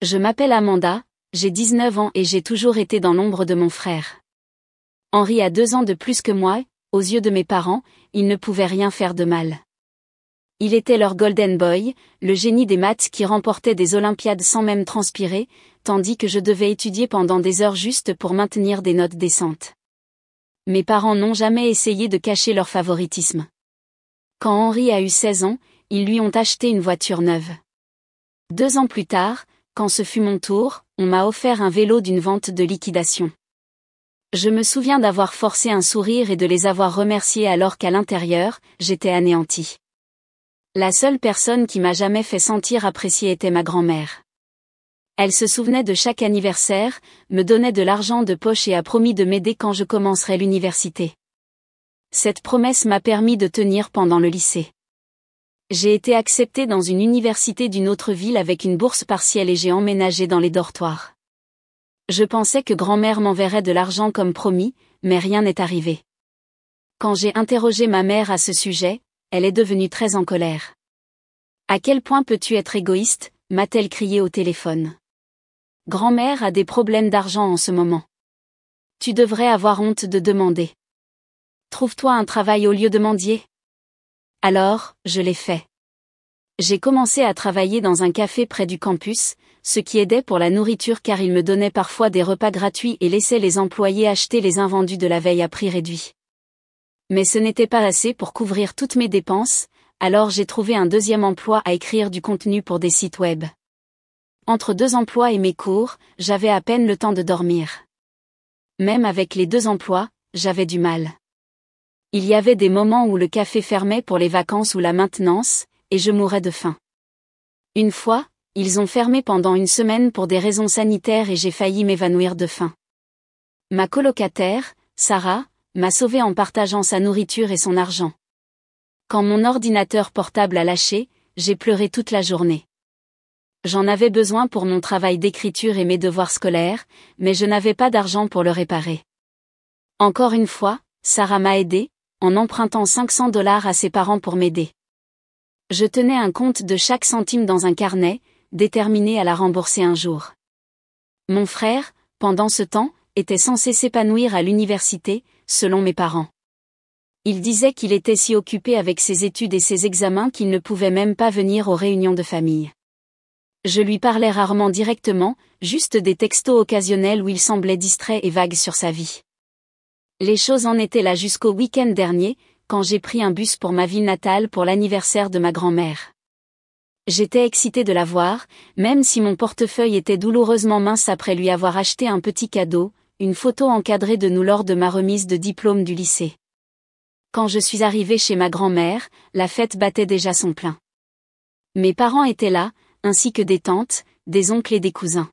Je m'appelle Amanda, j'ai 19 ans et j'ai toujours été dans l'ombre de mon frère. Henri a 2 ans de plus que moi, aux yeux de mes parents, il ne pouvait rien faire de mal. Il était leur golden boy, le génie des maths qui remportait des Olympiades sans même transpirer, tandis que je devais étudier pendant des heures juste pour maintenir des notes décentes. Mes parents n'ont jamais essayé de cacher leur favoritisme. Quand Henri a eu 16 ans, ils lui ont acheté une voiture neuve. 2 ans plus tard, quand ce fut mon tour, on m'a offert un vélo d'une vente de liquidation. Je me souviens d'avoir forcé un sourire et de les avoir remerciés alors qu'à l'intérieur, j'étais anéantie. La seule personne qui m'a jamais fait sentir appréciée était ma grand-mère. Elle se souvenait de chaque anniversaire, me donnait de l'argent de poche et a promis de m'aider quand je commencerais l'université. Cette promesse m'a permis de tenir pendant le lycée. J'ai été acceptée dans une université d'une autre ville avec une bourse partielle et j'ai emménagé dans les dortoirs. Je pensais que grand-mère m'enverrait de l'argent comme promis, mais rien n'est arrivé. Quand j'ai interrogé ma mère à ce sujet, elle est devenue très en colère. « À quel point peux-tu être égoïste ?» m'a-t-elle crié au téléphone. « Grand-mère a des problèmes d'argent en ce moment. Tu devrais avoir honte de demander. Trouve-toi un travail au lieu de mendier. » Alors, je l'ai fait. J'ai commencé à travailler dans un café près du campus, ce qui aidait pour la nourriture car il me donnait parfois des repas gratuits et laissait les employés acheter les invendus de la veille à prix réduit. Mais ce n'était pas assez pour couvrir toutes mes dépenses, alors j'ai trouvé un deuxième emploi à écrire du contenu pour des sites web. Entre 2 emplois et mes cours, j'avais à peine le temps de dormir. Même avec les 2 emplois, j'avais du mal. Il y avait des moments où le café fermait pour les vacances ou la maintenance, et je mourais de faim. Une fois, ils ont fermé pendant une semaine pour des raisons sanitaires et j'ai failli m'évanouir de faim. Ma colocataire, Sarah, m'a sauvée en partageant sa nourriture et son argent. Quand mon ordinateur portable a lâché, j'ai pleuré toute la journée. J'en avais besoin pour mon travail d'écriture et mes devoirs scolaires, mais je n'avais pas d'argent pour le réparer. Encore une fois, Sarah m'a aidée, en empruntant $500 à ses parents pour m'aider. Je tenais un compte de chaque centime dans un carnet, déterminé à la rembourser un jour. Mon frère, pendant ce temps, était censé s'épanouir à l'université, selon mes parents. Il disait qu'il était si occupé avec ses études et ses examens qu'il ne pouvait même pas venir aux réunions de famille. Je lui parlais rarement directement, juste des textos occasionnels où il semblait distrait et vague sur sa vie. Les choses en étaient là jusqu'au week-end dernier, quand j'ai pris un bus pour ma ville natale pour l'anniversaire de ma grand-mère. J'étais excitée de la voir, même si mon portefeuille était douloureusement mince après lui avoir acheté un petit cadeau, une photo encadrée de nous lors de ma remise de diplôme du lycée. Quand je suis arrivée chez ma grand-mère, la fête battait déjà son plein. Mes parents étaient là, ainsi que des tantes, des oncles et des cousins.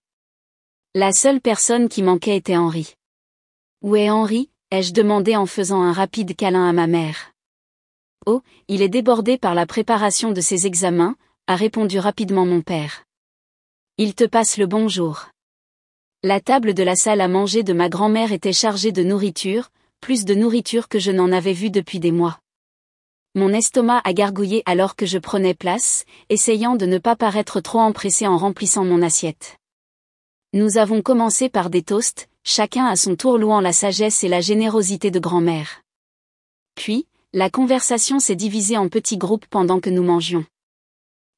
La seule personne qui manquait était Henri. « Où est Henri ?» ai-je demandé en faisant un rapide câlin à ma mère. « Oh, il est débordé par la préparation de ses examens », a répondu rapidement mon père. « Il te passe le bonjour. » La table de la salle à manger de ma grand-mère était chargée de nourriture, plus de nourriture que je n'en avais vu depuis des mois. Mon estomac a gargouillé alors que je prenais place, essayant de ne pas paraître trop empressé en remplissant mon assiette. Nous avons commencé par des toasts, chacun à son tour louant la sagesse et la générosité de grand-mère. Puis, la conversation s'est divisée en petits groupes pendant que nous mangions.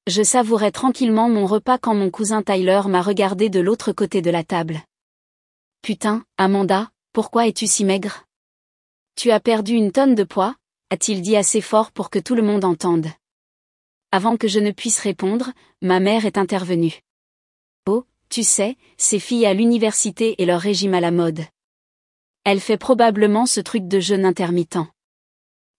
Je savourais tranquillement mon repas quand mon cousin Tyler m'a regardé de l'autre côté de la table. « Putain, Amanda, pourquoi es-tu si maigre ? Tu as perdu 1 tonne de poids ?» a-t-il dit assez fort pour que tout le monde entende. Avant que je ne puisse répondre, ma mère est intervenue. « Oh, tu sais, ces filles à l'université et leur régime à la mode. Elle fait probablement ce truc de jeûne intermittent. »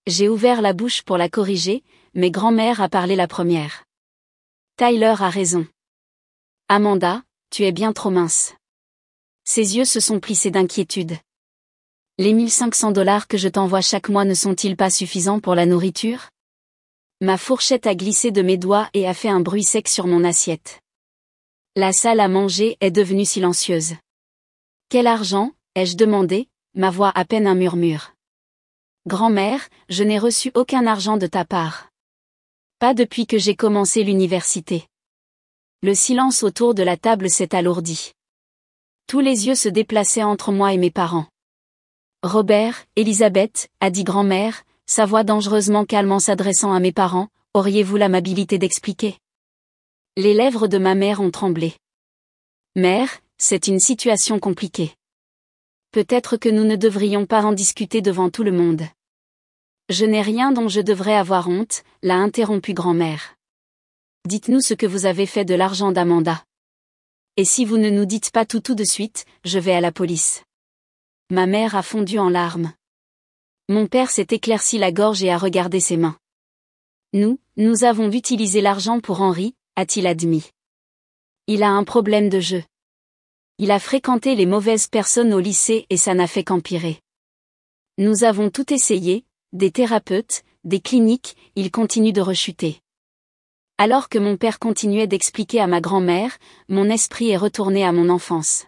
J'ai ouvert la bouche pour la corriger, mais grand-mère a parlé la première. « Tyler a raison. Amanda, tu es bien trop mince. » Ses yeux se sont plissés d'inquiétude. « Les $1 500 que je t'envoie chaque mois ne sont-ils pas suffisants pour la nourriture ? » Ma fourchette a glissé de mes doigts et a fait un bruit sec sur mon assiette. La salle à manger est devenue silencieuse. « Quel argent ?» ai-je demandé, ma voix à peine un murmure. « Grand-mère, je n'ai reçu aucun argent de ta part. Pas depuis que j'ai commencé l'université. Le silence autour de la table s'est alourdi. Tous les yeux se déplaçaient entre moi et mes parents. Robert, Elisabeth, a dit grand-mère, sa voix dangereusement calme en s'adressant à mes parents, auriez-vous l'amabilité d'expliquer? Les lèvres de ma mère ont tremblé. Mère, c'est une situation compliquée. Peut-être que nous ne devrions pas en discuter devant tout le monde. Je n'ai rien dont je devrais avoir honte, l'a interrompue grand-mère. Dites-nous ce que vous avez fait de l'argent d'Amanda. Et si vous ne nous dites pas tout de suite, je vais à la police. Ma mère a fondu en larmes. Mon père s'est éclairci la gorge et a regardé ses mains. Nous avons utilisé l'argent pour Henri, a-t-il admis. Il a un problème de jeu. Il a fréquenté les mauvaises personnes au lycée et ça n'a fait qu'empirer. Nous avons tout essayé, des thérapeutes, des cliniques, il continue de rechuter. Alors que mon père continuait d'expliquer à ma grand-mère, mon esprit est retourné à mon enfance.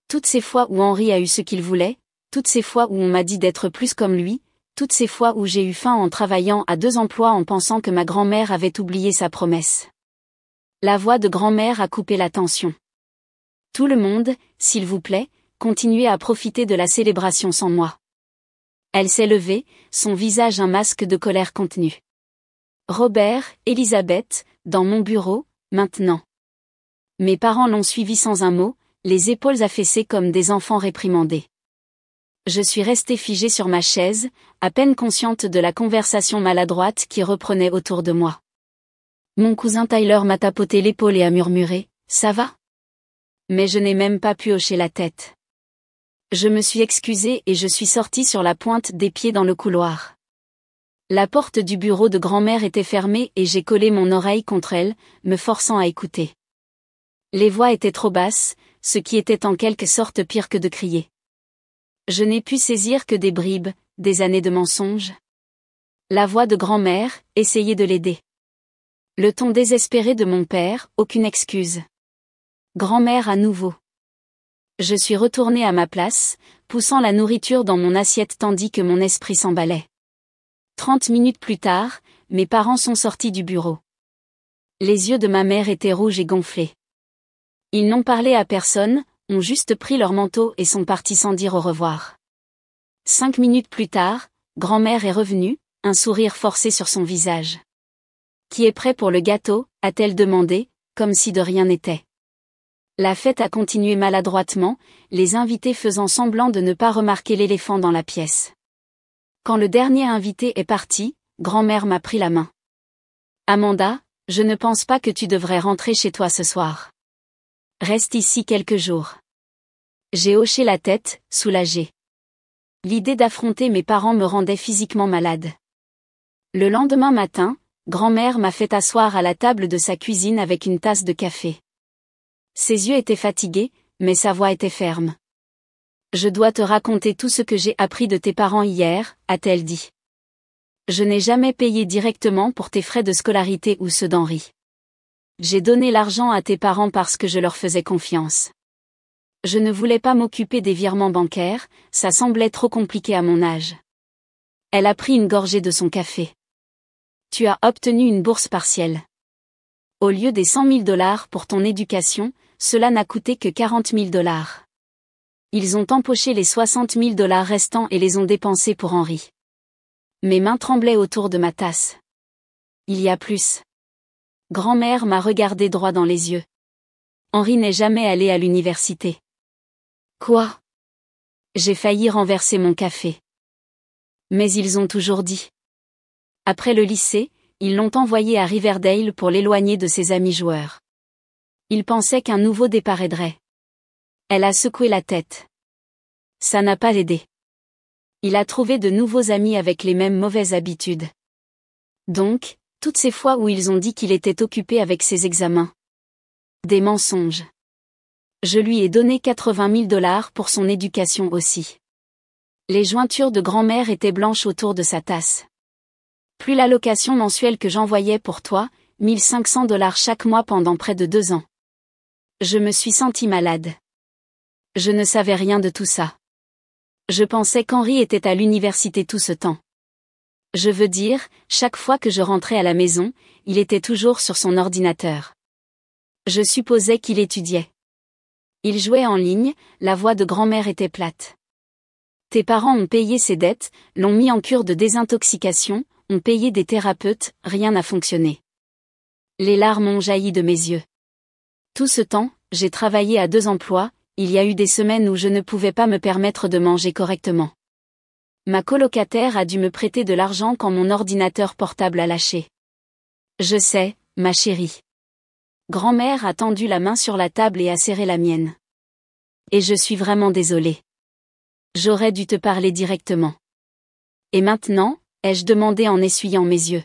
Toutes ces fois où Henri a eu ce qu'il voulait, toutes ces fois où on m'a dit d'être plus comme lui, toutes ces fois où j'ai eu faim en travaillant à 2 emplois en pensant que ma grand-mère avait oublié sa promesse. La voix de grand-mère a coupé la tension. Tout le monde, s'il vous plaît, continuez à profiter de la célébration sans moi. Elle s'est levée, son visage un masque de colère contenue. Robert, Elisabeth, dans mon bureau, maintenant. Mes parents l'ont suivi sans un mot, les épaules affaissées comme des enfants réprimandés. Je suis restée figée sur ma chaise, à peine consciente de la conversation maladroite qui reprenait autour de moi. Mon cousin Tyler m'a tapoté l'épaule et a murmuré « Ça va ?» Mais je n'ai même pas pu hocher la tête. Je me suis excusée et je suis sortie sur la pointe des pieds dans le couloir. La porte du bureau de grand-mère était fermée et j'ai collé mon oreille contre elle, me forçant à écouter. Les voix étaient trop basses, ce qui était en quelque sorte pire que de crier. Je n'ai pu saisir que des bribes, des années de mensonges. La voix de grand-mère, essayez de l'aider. Le ton désespéré de mon père, aucune excuse. Grand-mère à nouveau. Je suis retournée à ma place, poussant la nourriture dans mon assiette tandis que mon esprit s'emballait. 30 minutes plus tard, mes parents sont sortis du bureau. Les yeux de ma mère étaient rouges et gonflés. Ils n'ont parlé à personne, ont juste pris leur manteau et sont partis sans dire au revoir. 5 minutes plus tard, grand-mère est revenue, un sourire forcé sur son visage. Qui est prêt pour le gâteau, a-t-elle demandé, comme si de rien n'était. La fête a continué maladroitement, les invités faisant semblant de ne pas remarquer l'éléphant dans la pièce. Quand le dernier invité est parti, grand-mère m'a pris la main. Amanda, je ne pense pas que tu devrais rentrer chez toi ce soir. Reste ici quelques jours. J'ai hoché la tête, soulagée. L'idée d'affronter mes parents me rendait physiquement malade. Le lendemain matin, grand-mère m'a fait asseoir à la table de sa cuisine avec une tasse de café. Ses yeux étaient fatigués, mais sa voix était ferme. Je dois te raconter tout ce que j'ai appris de tes parents hier, a-t-elle dit. Je n'ai jamais payé directement pour tes frais de scolarité ou ceux d'Henri. J'ai donné l'argent à tes parents parce que je leur faisais confiance. Je ne voulais pas m'occuper des virements bancaires, ça semblait trop compliqué à mon âge. Elle a pris une gorgée de son café. Tu as obtenu une bourse partielle. Au lieu des 100 000 $ pour ton éducation, cela n'a coûté que 40 000 $. Ils ont empoché les 60 000 $ restants et les ont dépensés pour Henri. Mes mains tremblaient autour de ma tasse. Il y a plus. Grand-mère m'a regardé droit dans les yeux. Henri n'est jamais allé à l'université. Quoi? J'ai failli renverser mon café. Mais ils ont toujours dit. Après le lycée, ils l'ont envoyé à Riverdale pour l'éloigner de ses amis joueurs. Ils pensaient qu'un nouveau départ aiderait. Elle a secoué la tête. Ça n'a pas aidé. Il a trouvé de nouveaux amis avec les mêmes mauvaises habitudes. Donc, toutes ces fois où ils ont dit qu'il était occupé avec ses examens. Des mensonges. Je lui ai donné 80 000 $ pour son éducation aussi. Les jointures de grand-mère étaient blanches autour de sa tasse. Plus l'allocation mensuelle que j'envoyais pour toi, 1 500 $ chaque mois pendant près de 2 ans. Je me suis sentie malade. Je ne savais rien de tout ça. Je pensais qu'Henri était à l'université tout ce temps. Je veux dire, chaque fois que je rentrais à la maison, il était toujours sur son ordinateur. Je supposais qu'il étudiait. Il jouait en ligne, la voix de grand-mère était plate. Tes parents ont payé ses dettes, l'ont mis en cure de désintoxication, ont payé des thérapeutes, rien n'a fonctionné. Les larmes ont jailli de mes yeux. Tout ce temps, j'ai travaillé à 2 emplois, il y a eu des semaines où je ne pouvais pas me permettre de manger correctement. Ma colocataire a dû me prêter de l'argent quand mon ordinateur portable a lâché. Je sais, ma chérie. Grand-mère a tendu la main sur la table et a serré la mienne. Et je suis vraiment désolée. J'aurais dû te parler directement. Et maintenant, ai-je demandé en essuyant mes yeux.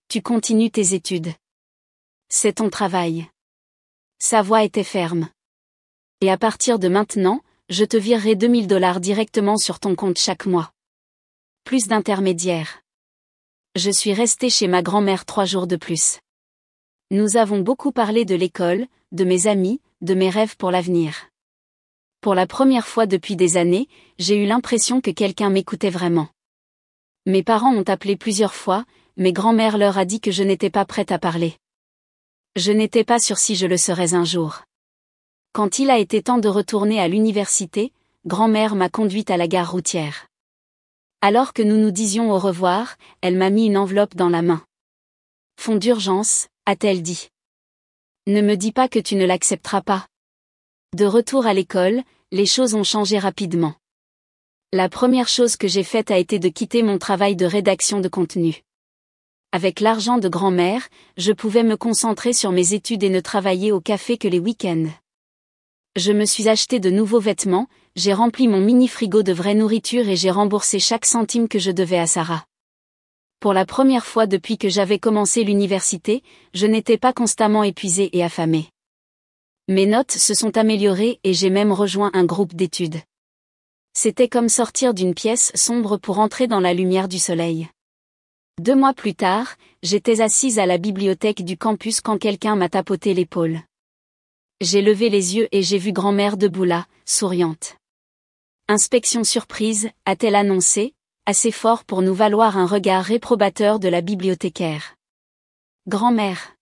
Tu continues tes études. C'est ton travail. Sa voix était ferme. Et à partir de maintenant, je te virerai $2000 directement sur ton compte chaque mois. Plus d'intermédiaires. Je suis restée chez ma grand-mère 3 jours de plus. Nous avons beaucoup parlé de l'école, de mes amis, de mes rêves pour l'avenir. Pour la première fois depuis des années, j'ai eu l'impression que quelqu'un m'écoutait vraiment. Mes parents ont appelé plusieurs fois, mais grand-mère leur a dit que je n'étais pas prête à parler. Je n'étais pas sûre si je le serais un jour. Quand il a été temps de retourner à l'université, grand-mère m'a conduite à la gare routière. Alors que nous nous disions au revoir, elle m'a mis une enveloppe dans la main. Fonds d'urgence, a-t-elle dit. Ne me dis pas que tu ne l'accepteras pas. De retour à l'école, les choses ont changé rapidement. La première chose que j'ai faite a été de quitter mon travail de rédaction de contenu. Avec l'argent de grand-mère, je pouvais me concentrer sur mes études et ne travailler au café que les week-ends. Je me suis acheté de nouveaux vêtements, j'ai rempli mon mini-frigo de vraie nourriture et j'ai remboursé chaque centime que je devais à Sarah. Pour la première fois depuis que j'avais commencé l'université, je n'étais pas constamment épuisée et affamée. Mes notes se sont améliorées et j'ai même rejoint un groupe d'études. C'était comme sortir d'une pièce sombre pour entrer dans la lumière du soleil. 2 mois plus tard, j'étais assise à la bibliothèque du campus quand quelqu'un m'a tapoté l'épaule. J'ai levé les yeux et j'ai vu grand-mère debout là, souriante. Inspection surprise, a-t-elle annoncé, assez fort pour nous valoir un regard réprobateur de la bibliothécaire. Grand-mère.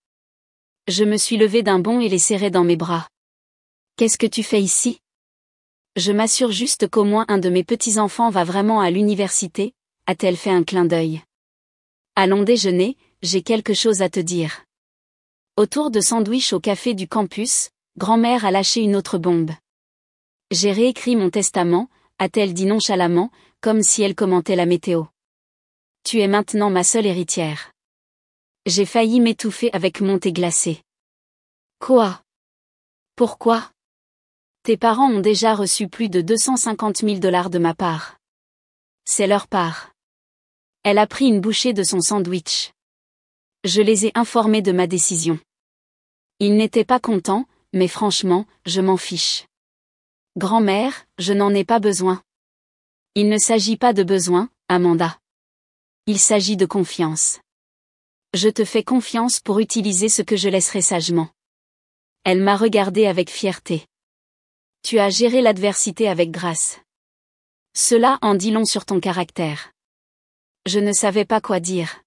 Je me suis levée d'un bond et les serré dans mes bras. Qu'est-ce que tu fais ici? Je m'assure juste qu'au moins un de mes petits-enfants va vraiment à l'université, a-t-elle fait un clin d'œil. Allons déjeuner, j'ai quelque chose à te dire. Autour de sandwich au café du campus, grand-mère a lâché une autre bombe. J'ai réécrit mon testament, a-t-elle dit nonchalamment, comme si elle commentait la météo. Tu es maintenant ma seule héritière. J'ai failli m'étouffer avec mon thé glacé. Quoi? Pourquoi? Tes parents ont déjà reçu plus de $250 000 de ma part. C'est leur part. Elle a pris une bouchée de son sandwich. Je les ai informés de ma décision. Ils n'étaient pas contents, mais franchement, je m'en fiche. Grand-mère, je n'en ai pas besoin. Il ne s'agit pas de besoin, Amanda. Il s'agit de confiance. Je te fais confiance pour utiliser ce que je laisserai sagement. Elle m'a regardé avec fierté. Tu as géré l'adversité avec grâce. Cela en dit long sur ton caractère. Je ne savais pas quoi dire.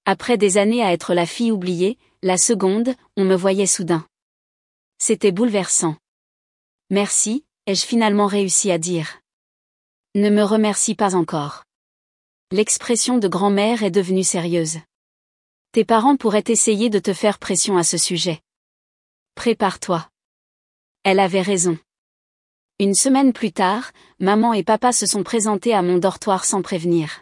Après des années à être la fille oubliée, la seconde, on me voyait soudain. C'était bouleversant. Merci, ai-je finalement réussi à dire. Ne me remercie pas encore. L'expression de grand-mère est devenue sérieuse. Tes parents pourraient essayer de te faire pression à ce sujet. Prépare-toi. Elle avait raison. Une semaine plus tard, maman et papa se sont présentés à mon dortoir sans prévenir.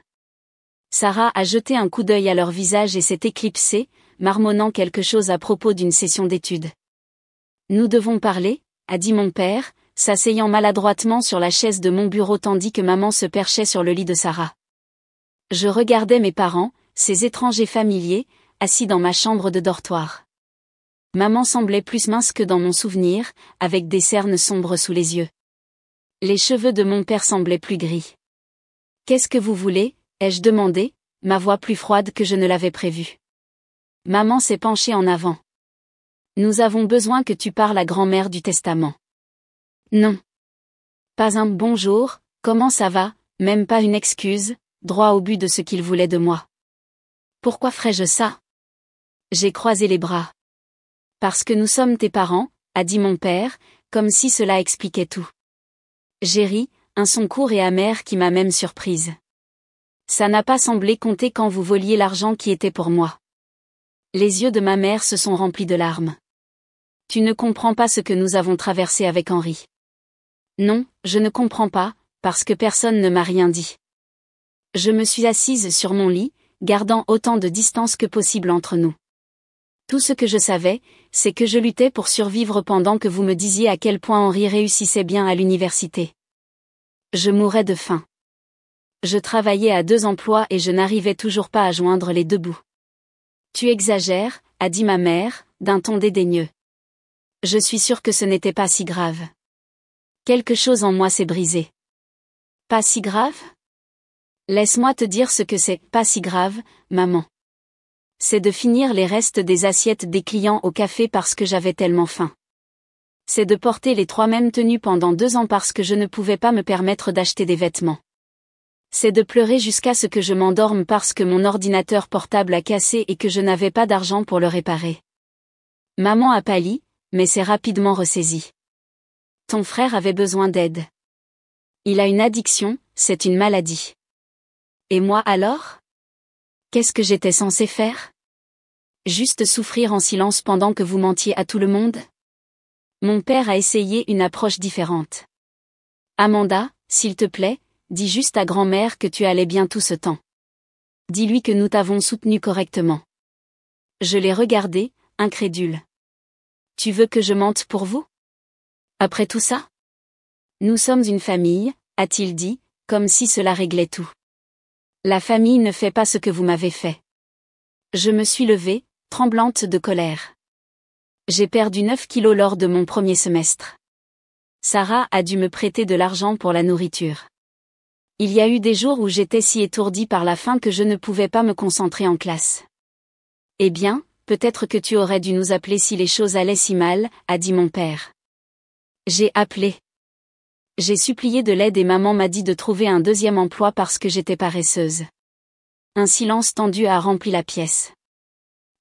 Sarah a jeté un coup d'œil à leur visage et s'est éclipsée, marmonnant quelque chose à propos d'une session d'études. Nous devons parler, a dit mon père, s'asseyant maladroitement sur la chaise de mon bureau tandis que maman se perchait sur le lit de Sarah. Je regardais mes parents, ces étrangers familiers, assis dans ma chambre de dortoir. Maman semblait plus mince que dans mon souvenir, avec des cernes sombres sous les yeux. Les cheveux de mon père semblaient plus gris. Qu'est-ce que vous voulez, ai-je demandé, ma voix plus froide que je ne l'avais prévu. Maman s'est penchée en avant. Nous avons besoin que tu parles à grand-mère du testament. Non. Pas un bonjour, comment ça va, même pas une excuse, droit au but de ce qu'il voulait de moi. Pourquoi ferais-je ça? J'ai croisé les bras. Parce que nous sommes tes parents, a dit mon père, comme si cela expliquait tout. J'ai ri, un son court et amer qui m'a même surprise. Ça n'a pas semblé compter quand vous voliez l'argent qui était pour moi. Les yeux de ma mère se sont remplis de larmes. Tu ne comprends pas ce que nous avons traversé avec Henri. Non, je ne comprends pas, parce que personne ne m'a rien dit. Je me suis assise sur mon lit, gardant autant de distance que possible entre nous. Tout ce que je savais, c'est que je luttais pour survivre pendant que vous me disiez à quel point Henri réussissait bien à l'université. Je mourais de faim. Je travaillais à 2 emplois et je n'arrivais toujours pas à joindre les 2 bouts. Tu exagères, a dit ma mère, d'un ton dédaigneux. Je suis sûre que ce n'était pas si grave. Quelque chose en moi s'est brisé. Pas si grave? Laisse-moi te dire ce que c'est, pas si grave, maman. C'est de finir les restes des assiettes des clients au café parce que j'avais tellement faim. C'est de porter les 3 mêmes tenues pendant 2 ans parce que je ne pouvais pas me permettre d'acheter des vêtements. C'est de pleurer jusqu'à ce que je m'endorme parce que mon ordinateur portable a cassé et que je n'avais pas d'argent pour le réparer. Maman a pâli, mais s'est rapidement ressaisie. Ton frère avait besoin d'aide. Il a une addiction, c'est une maladie. Et moi alors? Qu'est-ce que j'étais censée faire? Juste souffrir en silence pendant que vous mentiez à tout le monde? Mon père a essayé une approche différente. Amanda, s'il te plaît, dis juste à grand-mère que tu allais bien tout ce temps. Dis-lui que nous t'avons soutenu correctement. Je l'ai regardé, incrédule. Tu veux que je mente pour vous? Après tout ça? Nous sommes une famille, a-t-il dit, comme si cela réglait tout. La famille ne fait pas ce que vous m'avez fait. Je me suis levée, tremblante de colère. J'ai perdu 9 kilos lors de mon premier semestre. Sarah a dû me prêter de l'argent pour la nourriture. Il y a eu des jours où j'étais si étourdie par la faim que je ne pouvais pas me concentrer en classe. Eh bien, peut-être que tu aurais dû nous appeler si les choses allaient si mal, a dit mon père. J'ai appelé. J'ai supplié de l'aide et maman m'a dit de trouver un 2e emploi parce que j'étais paresseuse. Un silence tendu a rempli la pièce.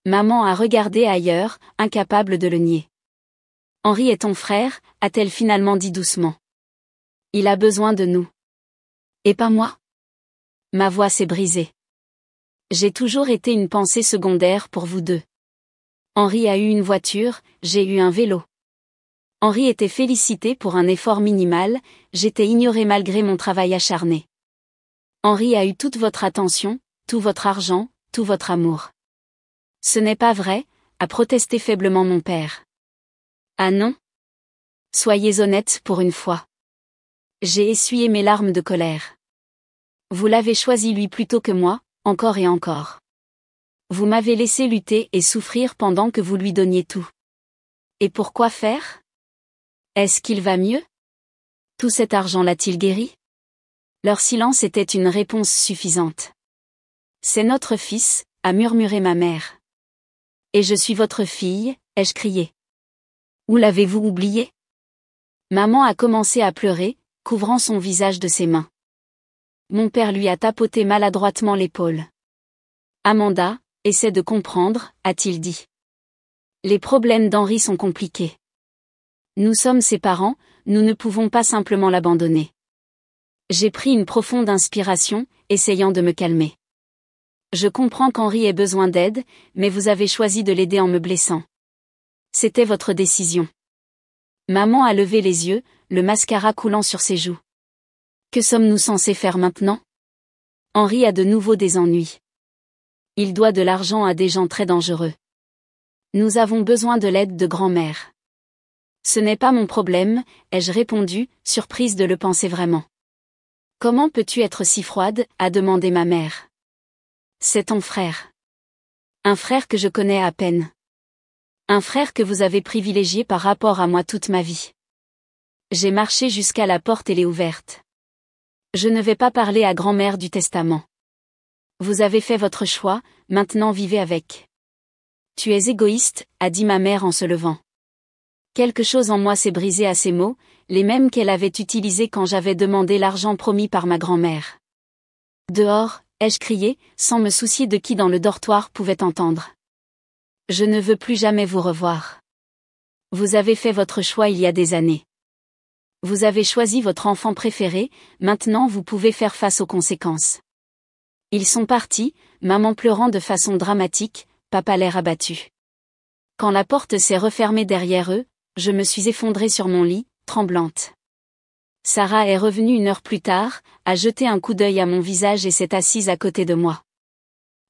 Maman a regardé ailleurs, incapable de le nier. Henri est ton frère, a-t-elle finalement dit doucement. Il a besoin de nous. Et pas moi? Ma voix s'est brisée. J'ai toujours été une pensée secondaire pour vous deux. Henri a eu une voiture, j'ai eu un vélo. Henri était félicité pour un effort minimal, j'étais ignorée malgré mon travail acharné. Henri a eu toute votre attention, tout votre argent, tout votre amour. Ce n'est pas vrai, a protesté faiblement mon père. Ah non? Soyez honnête pour une fois. J'ai essuyé mes larmes de colère. Vous l'avez choisi lui plutôt que moi, encore et encore. Vous m'avez laissé lutter et souffrir pendant que vous lui donniez tout. Et pourquoi faire? Est-ce qu'il va mieux? Tout cet argent l'a-t-il guéri? Leur silence était une réponse suffisante. C'est notre fils, a murmuré ma mère. Et je suis votre fille, ai-je crié. Où l'avez-vous oublié? Maman a commencé à pleurer, couvrant son visage de ses mains. Mon père lui a tapoté maladroitement l'épaule. Amanda, essaie de comprendre, a-t-il dit. Les problèmes d'Henri sont compliqués. Nous sommes ses parents, nous ne pouvons pas simplement l'abandonner. J'ai pris une profonde inspiration, essayant de me calmer. Je comprends qu'Henri ait besoin d'aide, mais vous avez choisi de l'aider en me blessant. C'était votre décision. Maman a levé les yeux, le mascara coulant sur ses joues. Que sommes-nous censés faire maintenant? Henri a de nouveau des ennuis. Il doit de l'argent à des gens très dangereux. Nous avons besoin de l'aide de grand-mère. Ce n'est pas mon problème, ai-je répondu, surprise de le penser vraiment. Comment peux-tu être si froide, a demandé ma mère. C'est ton frère. Un frère que je connais à peine. Un frère que vous avez privilégié par rapport à moi toute ma vie. J'ai marché jusqu'à la porte et l'ai ouverte. Je ne vais pas parler à grand-mère du testament. Vous avez fait votre choix, maintenant vivez avec. Tu es égoïste, a dit ma mère en se levant. Quelque chose en moi s'est brisé à ces mots, les mêmes qu'elle avait utilisés quand j'avais demandé l'argent promis par ma grand-mère. Dehors, ai-je crié, sans me soucier de qui dans le dortoir pouvait entendre. Je ne veux plus jamais vous revoir. Vous avez fait votre choix il y a des années. Vous avez choisi votre enfant préféré, maintenant vous pouvez faire face aux conséquences. Ils sont partis, maman pleurant de façon dramatique, papa l'air abattu. Quand la porte s'est refermée derrière eux, je me suis effondrée sur mon lit, tremblante. Sarah est revenue 1 heure plus tard, a jeté un coup d'œil à mon visage et s'est assise à côté de moi.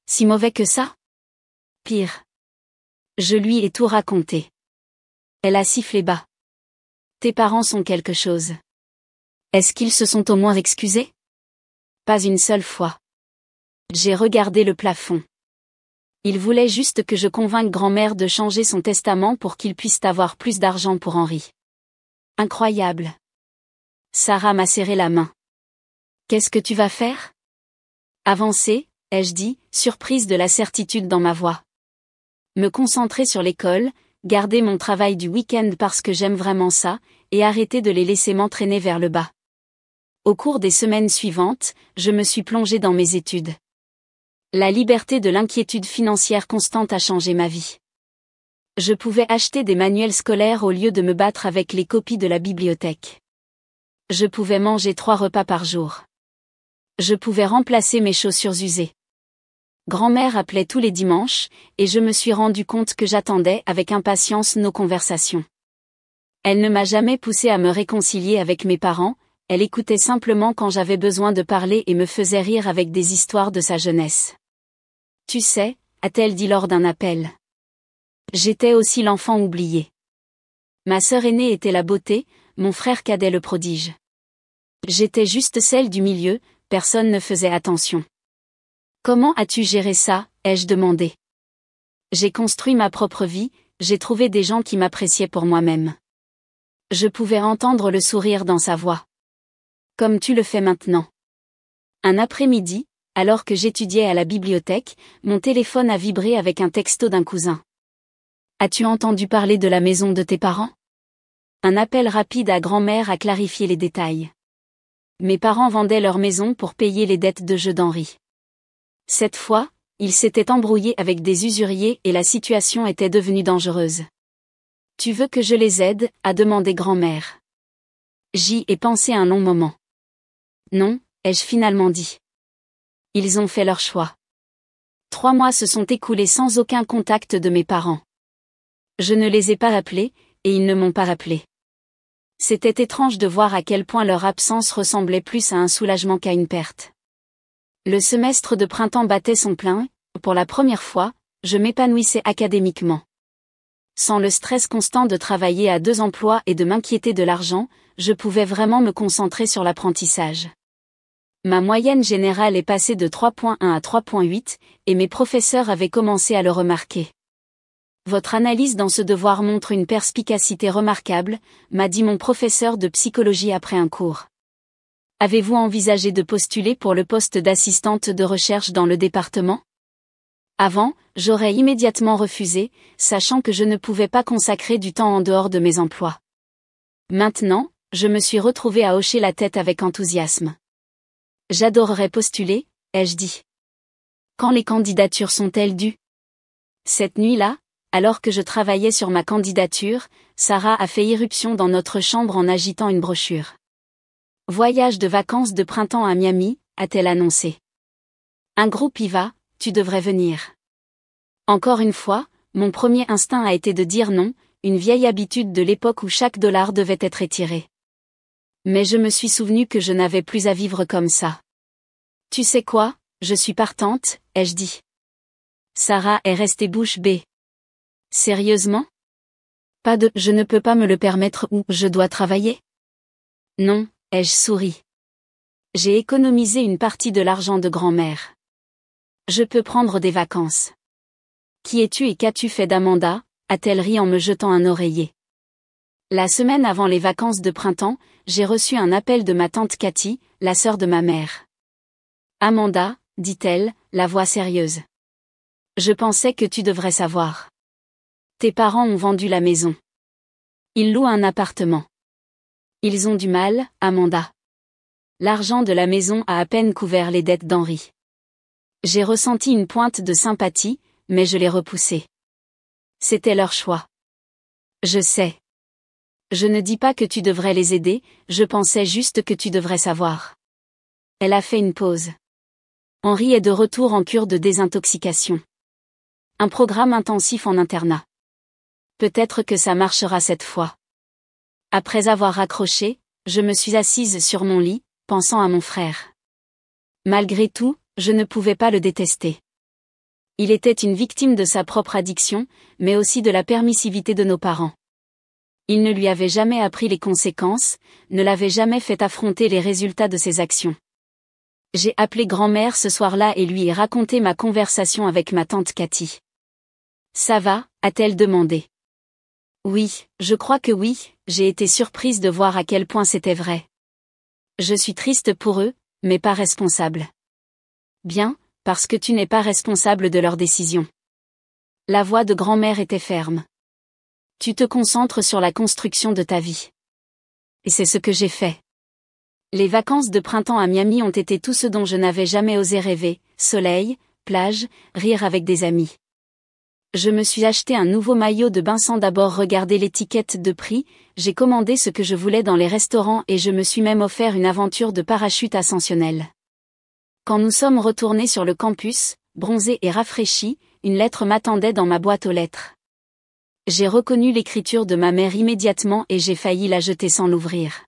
Si mauvais que ça? Pire. Je lui ai tout raconté. Elle a sifflé bas. Tes parents sont quelque chose. Est-ce qu'ils se sont au moins excusés? Pas une seule fois. J'ai regardé le plafond. Ils voulaient juste que je convainque grand-mère de changer son testament pour qu'il puisse avoir plus d'argent pour Henri. Incroyable. Sarah m'a serré la main. Qu'est-ce que tu vas faire? Avancer, ai-je dit, surprise de la certitude dans ma voix. Me concentrer sur l'école, garder mon travail du week-end parce que j'aime vraiment ça, et arrêter de les laisser m'entraîner vers le bas. Au cours des semaines suivantes, je me suis plongée dans mes études. La liberté de l'inquiétude financière constante a changé ma vie. Je pouvais acheter des manuels scolaires au lieu de me battre avec les copies de la bibliothèque. Je pouvais manger 3 repas par jour. Je pouvais remplacer mes chaussures usées. Grand-mère appelait tous les dimanches, et je me suis rendu compte que j'attendais avec impatience nos conversations. Elle ne m'a jamais poussé à me réconcilier avec mes parents, elle écoutait simplement quand j'avais besoin de parler et me faisait rire avec des histoires de sa jeunesse. Tu sais, a-t-elle dit lors d'un appel. J'étais aussi l'enfant oublié. Ma sœur aînée était la beauté, mon frère cadet le prodige. J'étais juste celle du milieu, personne ne faisait attention. Comment as-tu géré ça, ai-je demandé. J'ai construit ma propre vie, j'ai trouvé des gens qui m'appréciaient pour moi-même. Je pouvais entendre le sourire dans sa voix. Comme tu le fais maintenant. Un après-midi, alors que j'étudiais à la bibliothèque, mon téléphone a vibré avec un texto d'un cousin. As-tu entendu parler de la maison de tes parents? Un appel rapide à grand-mère a clarifié les détails. Mes parents vendaient leur maison pour payer les dettes de jeu d'Henri. Cette fois, ils s'étaient embrouillés avec des usuriers et la situation était devenue dangereuse. Tu veux que je les aide, a demandé grand-mère. J'y ai pensé un long moment. Non, ai-je finalement dit. Ils ont fait leur choix. 3 mois se sont écoulés sans aucun contact de mes parents. Je ne les ai pas appelés, et ils ne m'ont pas rappelé. C'était étrange de voir à quel point leur absence ressemblait plus à un soulagement qu'à une perte. Le semestre de printemps battait son plein, pour la première fois, je m'épanouissais académiquement. Sans le stress constant de travailler à 2 emplois et de m'inquiéter de l'argent, je pouvais vraiment me concentrer sur l'apprentissage. Ma moyenne générale est passée de 3.1 à 3.8, et mes professeurs avaient commencé à le remarquer. Votre analyse dans ce devoir montre une perspicacité remarquable, m'a dit mon professeur de psychologie après un cours. Avez-vous envisagé de postuler pour le poste d'assistante de recherche dans le département? Avant, j'aurais immédiatement refusé, sachant que je ne pouvais pas consacrer du temps en dehors de mes emplois. Maintenant, je me suis retrouvée à hocher la tête avec enthousiasme. J'adorerais postuler, ai-je dit. Quand les candidatures sont-elles dues? Cette nuit-là, alors que je travaillais sur ma candidature, Sarah a fait irruption dans notre chambre en agitant une brochure. Voyage de vacances de printemps à Miami, a-t-elle annoncé. Un groupe y va, tu devrais venir. Encore une fois, mon premier instinct a été de dire non, une vieille habitude de l'époque où chaque dollar devait être étiré. Mais je me suis souvenu que je n'avais plus à vivre comme ça. Tu sais quoi, je suis partante, ai-je dit. Sarah est restée bouche bée. Sérieusement? Pas de « je ne peux pas me le permettre » ou « je dois travailler ». Non, ai-je souri. J'ai économisé une partie de l'argent de grand-mère. Je peux prendre des vacances. Qui es-tu et qu'as-tu fait d'Amanda, a-t-elle ri en me jetant un oreiller. La semaine avant les vacances de printemps, j'ai reçu un appel de ma tante Cathy, la sœur de ma mère. Amanda, dit-elle, la voix sérieuse. Je pensais que tu devrais savoir. Tes parents ont vendu la maison. Ils louent un appartement. Ils ont du mal, Amanda. L'argent de la maison a à peine couvert les dettes d'Henri. J'ai ressenti une pointe de sympathie, mais je l'ai repoussé. C'était leur choix. Je sais. Je ne dis pas que tu devrais les aider, je pensais juste que tu devrais savoir. Elle a fait une pause. Henri est de retour en cure de désintoxication. Un programme intensif en internat. Peut-être que ça marchera cette fois. Après avoir raccroché, je me suis assise sur mon lit, pensant à mon frère. Malgré tout, je ne pouvais pas le détester. Il était une victime de sa propre addiction, mais aussi de la permissivité de nos parents. Il ne lui avait jamais appris les conséquences, ne l'avait jamais fait affronter les résultats de ses actions. J'ai appelé grand-mère ce soir-là et lui ai raconté ma conversation avec ma tante Cathy. Ça va, a-t-elle demandé. Oui, je crois que oui, j'ai été surprise de voir à quel point c'était vrai. Je suis triste pour eux, mais pas responsable. Bien, parce que tu n'es pas responsable de leurs décisions. La voix de grand-mère était ferme. Tu te concentres sur la construction de ta vie. Et c'est ce que j'ai fait. Les vacances de printemps à Miami ont été tout ce dont je n'avais jamais osé rêver, soleil, plage, rire avec des amis. Je me suis acheté un nouveau maillot de bain sans d'abord regarder l'étiquette de prix, j'ai commandé ce que je voulais dans les restaurants et je me suis même offert une aventure de parachute ascensionnelle. Quand nous sommes retournés sur le campus, bronzés et rafraîchis, une lettre m'attendait dans ma boîte aux lettres. J'ai reconnu l'écriture de ma mère immédiatement et j'ai failli la jeter sans l'ouvrir.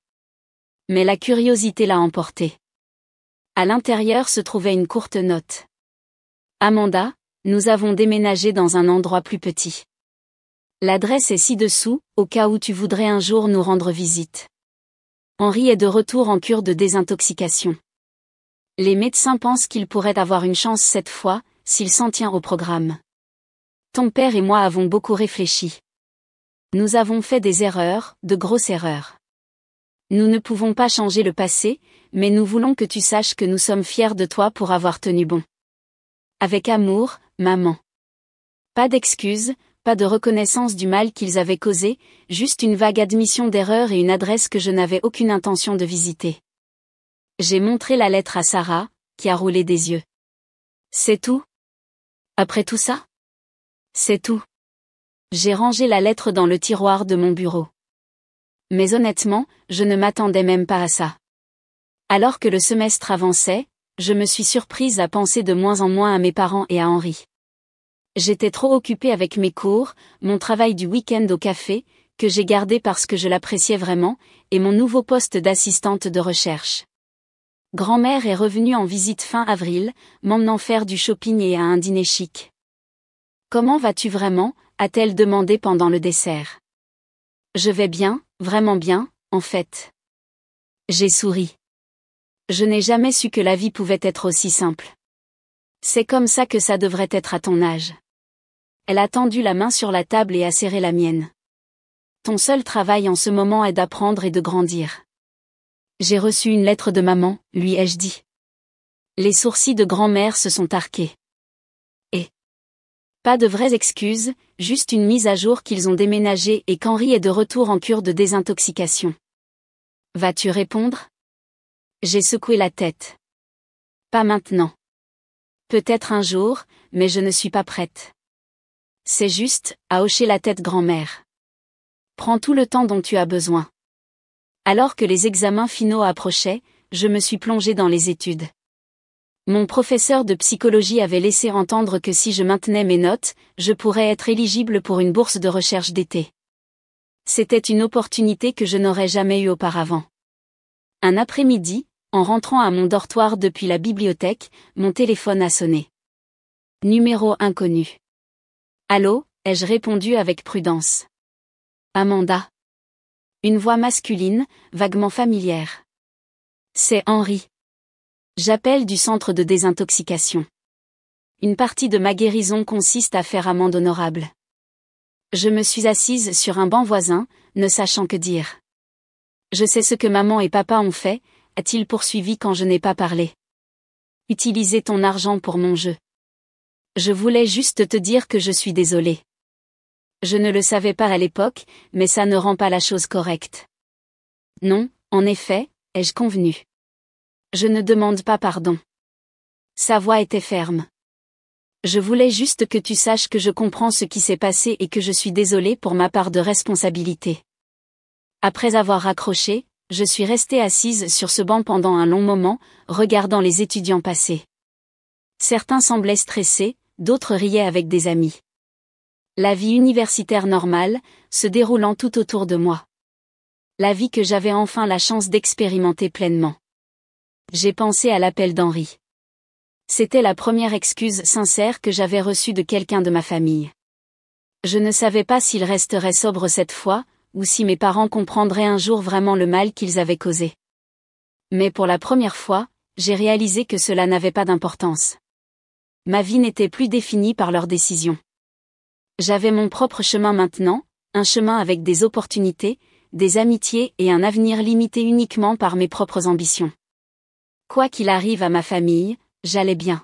Mais la curiosité l'a emporté. À l'intérieur se trouvait une courte note. Amanda, nous avons déménagé dans un endroit plus petit. L'adresse est ci-dessous, au cas où tu voudrais un jour nous rendre visite. Henri est de retour en cure de désintoxication. Les médecins pensent qu'il pourrait avoir une chance cette fois, s'il s'en tient au programme. Ton père et moi avons beaucoup réfléchi. Nous avons fait des erreurs, de grosses erreurs. Nous ne pouvons pas changer le passé, mais nous voulons que tu saches que nous sommes fiers de toi pour avoir tenu bon. Avec amour, maman. Pas d'excuses, pas de reconnaissance du mal qu'ils avaient causé, juste une vague admission d'erreur et une adresse que je n'avais aucune intention de visiter. J'ai montré la lettre à Sarah, qui a roulé des yeux. C'est tout? Après tout ça? C'est tout. J'ai rangé la lettre dans le tiroir de mon bureau. Mais honnêtement, je ne m'attendais même pas à ça. Alors que le semestre avançait, je me suis surprise à penser de moins en moins à mes parents et à Henri. J'étais trop occupée avec mes cours, mon travail du week-end au café, que j'ai gardé parce que je l'appréciais vraiment, et mon nouveau poste d'assistante de recherche. Grand-mère est revenue en visite fin avril, m'emmenant faire du shopping et à un dîner chic. Comment vas-tu vraiment? A-t-elle demandé pendant le dessert. Je vais bien, vraiment bien, en fait. J'ai souri. Je n'ai jamais su que la vie pouvait être aussi simple. C'est comme ça que ça devrait être à ton âge. Elle a tendu la main sur la table et a serré la mienne. Ton seul travail en ce moment est d'apprendre et de grandir. J'ai reçu une lettre de maman, lui ai-je dit. Les sourcils de grand-mère se sont arqués. Et pas de vraies excuses, juste une mise à jour qu'ils ont déménagé et qu'Henri est de retour en cure de désintoxication. Vas-tu répondre? J'ai secoué la tête. Pas maintenant. Peut-être un jour, mais je ne suis pas prête. C'est juste, a hoché la tête grand-mère. Prends tout le temps dont tu as besoin. Alors que les examens finaux approchaient, je me suis plongée dans les études. Mon professeur de psychologie avait laissé entendre que si je maintenais mes notes, je pourrais être éligible pour une bourse de recherche d'été. C'était une opportunité que je n'aurais jamais eue auparavant. Un après-midi, en rentrant à mon dortoir depuis la bibliothèque, mon téléphone a sonné. Numéro inconnu. Allô, ai-je répondu avec prudence. Amanda. Une voix masculine, vaguement familière. C'est Henri. J'appelle du centre de désintoxication. Une partie de ma guérison consiste à faire amende honorable. Je me suis assise sur un banc voisin, ne sachant que dire. Je sais ce que maman et papa ont fait, a-t-il poursuivi quand je n'ai pas parlé. Utiliser ton argent pour mon jeu. Je voulais juste te dire que je suis désolée. Je ne le savais pas à l'époque, mais ça ne rend pas la chose correcte. Non, en effet, ai-je convenu. Je ne demande pas pardon. Sa voix était ferme. Je voulais juste que tu saches que je comprends ce qui s'est passé et que je suis désolée pour ma part de responsabilité. Après avoir raccroché, je suis restée assise sur ce banc pendant un long moment, regardant les étudiants passer. Certains semblaient stressés, d'autres riaient avec des amis. La vie universitaire normale, se déroulant tout autour de moi. La vie que j'avais enfin la chance d'expérimenter pleinement. J'ai pensé à l'appel d'Henri. C'était la première excuse sincère que j'avais reçue de quelqu'un de ma famille. Je ne savais pas s'il resterait sobre cette fois, ou si mes parents comprendraient un jour vraiment le mal qu'ils avaient causé. Mais pour la première fois, j'ai réalisé que cela n'avait pas d'importance. Ma vie n'était plus définie par leurs décisions. J'avais mon propre chemin maintenant, un chemin avec des opportunités, des amitiés et un avenir limité uniquement par mes propres ambitions. Quoi qu'il arrive à ma famille, j'allais bien.